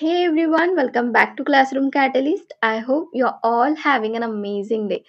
Hey everyone, welcome back to Classroom Catalyst. I hope you're all having an amazing day.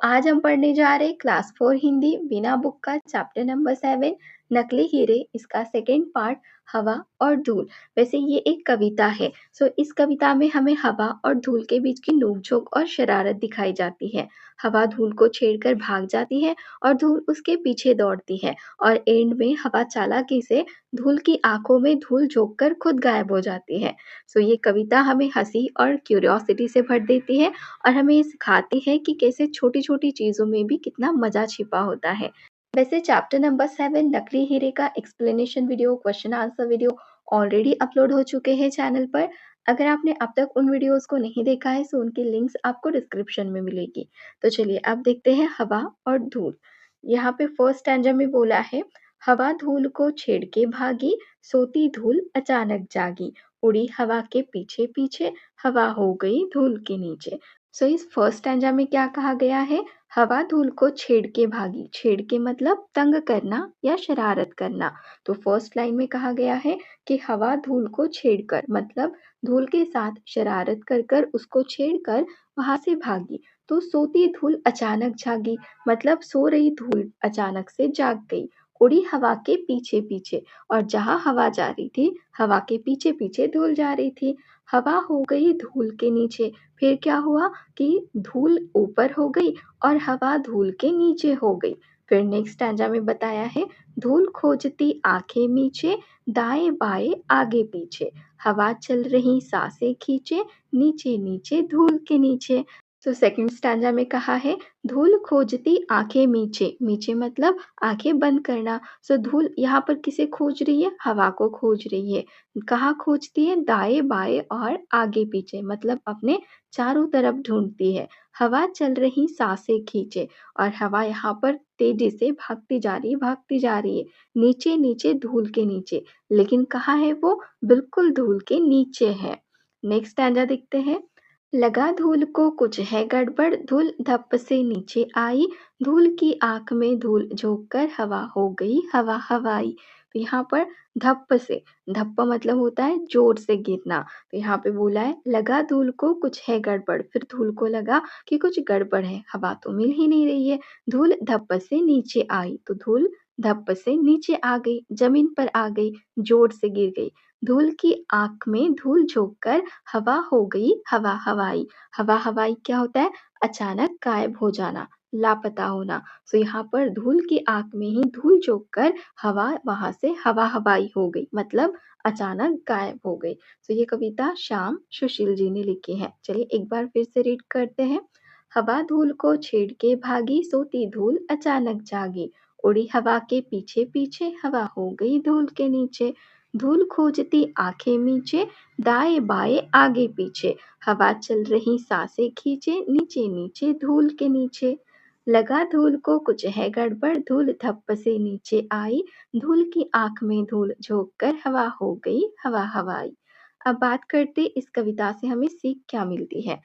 आज हम पढ़ने जा रहे हैं क्लास 4 हिंदी बिना बुक का चैप्टर नंबर 7 नकली हीरे, इसका सेकेंड पार्ट हवा और धूल। वैसे ये एक कविता है। इस कविता में हमें हवा और धूल के बीच की नोकझोंक और शरारत दिखाई जाती है। हवा धूल को छेड़कर भाग जाती है और धूल उसके पीछे दौड़ती है और एंड में हवा चालाकी से धूल की आंखों में धूल झोंक कर खुद गायब हो जाती है। ये कविता हमें हंसी और क्यूरियोसिटी से भर देती है और हमें ये सिखाती है कि कैसे छोटी-छोटी चीज़ों में भी कितना मज़ा छिपा होता है। वैसे चैप्टर नंबर 7 नकली हीरे का explanation video, question answer video already upload हो चुके हैं चैनल पर। अगर आपने अब तक उन वीडियोस को नहीं देखा है तो उनकी लिंक्स आपको डिस्क्रिप्शन में मिलेगी। तो चलिए अब देखते हैं हवा और धूल। यहाँ पे फर्स्ट स्टैंजा में बोला है, हवा धूल को छेड़ के भागी, सोती धूल अचानक जागी, उड़ी हवा के पीछे पीछे, हवा हो गई धूल के नीचे। इस फर्स्ट स्टैंजा में क्या कहा गया है? हवा धूल को छेड़ के भागी। छेड़ के मतलब तंग करना या शरारत करना। तो फर्स्ट लाइन में कहा गया है कि हवा धूल को छेड़कर मतलब धूल के साथ शरारत कर कर उसको छेड़कर वहां से भागी। तो सोती धूल अचानक जागी मतलब सो रही धूल अचानक से जाग गई। उड़ी हवा के पीछे पीछे और जहां हवा जा रही थी हवा के पीछे पीछे धूल जा रही थी। हवा हो गई धूल के नीचे। फिर क्या हुआ कि धूल ऊपर हो गई और हवा धूल के नीचे हो गई। फिर नेक्स्ट स्टैंजा में बताया है, धूल खोजती आंखें नीचे, दाएं बाएं आगे पीछे, हवा चल रही सांसें खींचे, नीचे नीचे धूल के नीचे। सेकंड स्टैंजा में कहा है, धूल खोजती आंखें नीचे। नीचे मतलब आंखें बंद करना। धूल यहाँ पर किसे खोज रही है? हवा को खोज रही है। कहाँ खोजती है? दाएं बाएं और आगे पीछे मतलब अपने चारों तरफ ढूंढती है। हवा चल रही सांसें खींचे और हवा यहाँ पर तेजी से भागती जा रही है नीचे नीचे धूल के नीचे। लेकिन कहाँ है वो? बिल्कुल धूल के नीचे है। नेक्स्ट स्टैंजा देखते हैं, लगा धूल को कुछ है गड़बड़, धूल धप से नीचे आई, धूल की आंख में धूल झोंक कर हवा हो गई हवा हवाई। तो यहाँ पर धप से, धप्प मतलब होता है जोर से गिरना। तो यहाँ पे बोला है, लगा धूल को कुछ है गड़बड़। फिर धूल को लगा कि कुछ गड़बड़ है, हवा तो मिल ही नहीं रही है। धूल धप से नीचे आई तो धूल धप से नीचे आ गई, जमीन पर आ गई, जोर से गिर गई। धूल की आंख में धूल झोंक कर हवा हो गई हवा हवाई। हवा हवाई क्या होता है? अचानक गायब हो जाना, लापता होना। यहाँ पर धूल की आंख में ही धूल झोंक कर हवा वहां से हवा हवाई हो गई मतलब अचानक गायब हो गई। ये कविता श्याम सुशील जी ने लिखी है। चलिए एक बार फिर से रीड करते हैं। हवा धूल को छेड़ के भागी, सोती धूल अचानक जागी, उड़ी हवा के पीछे पीछे, हवा हो गई धूल के नीचे। धूल खोजती आंखें नीचे, दाएं बाएं आगे पीछे, हवा चल रही सांसें खींचे, नीचे नीचे धूल के नीचे। लगा धूल को कुछ है गड़बड़, धूल धप से नीचे आई, धूल की आंख में धूल झोंक कर हवा हो गई हवा हवाई। अब बात करते इस कविता से हमें सीख क्या मिलती है।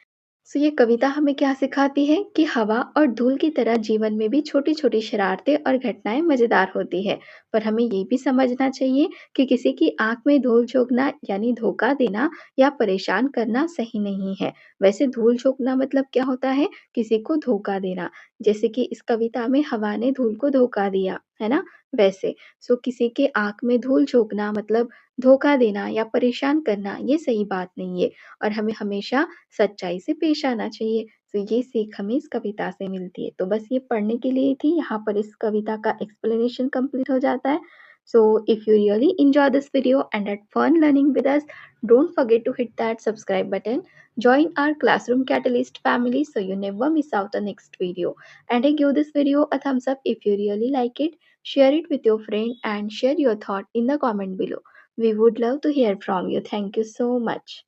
ये कविता हमें क्या सिखाती है कि हवा और धूल की तरह जीवन में भी छोटी छोटी शरारतें और घटनाएं मजेदार होती है। पर हमें ये भी समझना चाहिए कि किसी की आंख में धूल झोंकना यानी धोखा देना या परेशान करना सही नहीं है। वैसे धूल झोंकना मतलब क्या होता है? किसी को धोखा देना। जैसे कि इस कविता में हवा ने धूल को धोखा दिया, है ना? वैसे किसी के आंख में धूल झोंकना मतलब धोखा देना या परेशान करना, ये सही बात नहीं है और हमें हमेशा सच्चाई से पेश आना चाहिए। ये सीख हमें इस कविता से मिलती है। तो बस ये पढ़ने के लिए थी, यहाँ पर इस कविता का एक्सप्लेनेशन कंप्लीट हो जाता है। If you really enjoy this video and had fun learning with us, don't forget to hit that subscribe button. Join our Classroom Catalyst family so you never miss out the next video. And I give this video a thumbs up if you really like it. Share it with your friend and share your thought in the comment below. We would love to hear from you. Thank you so much.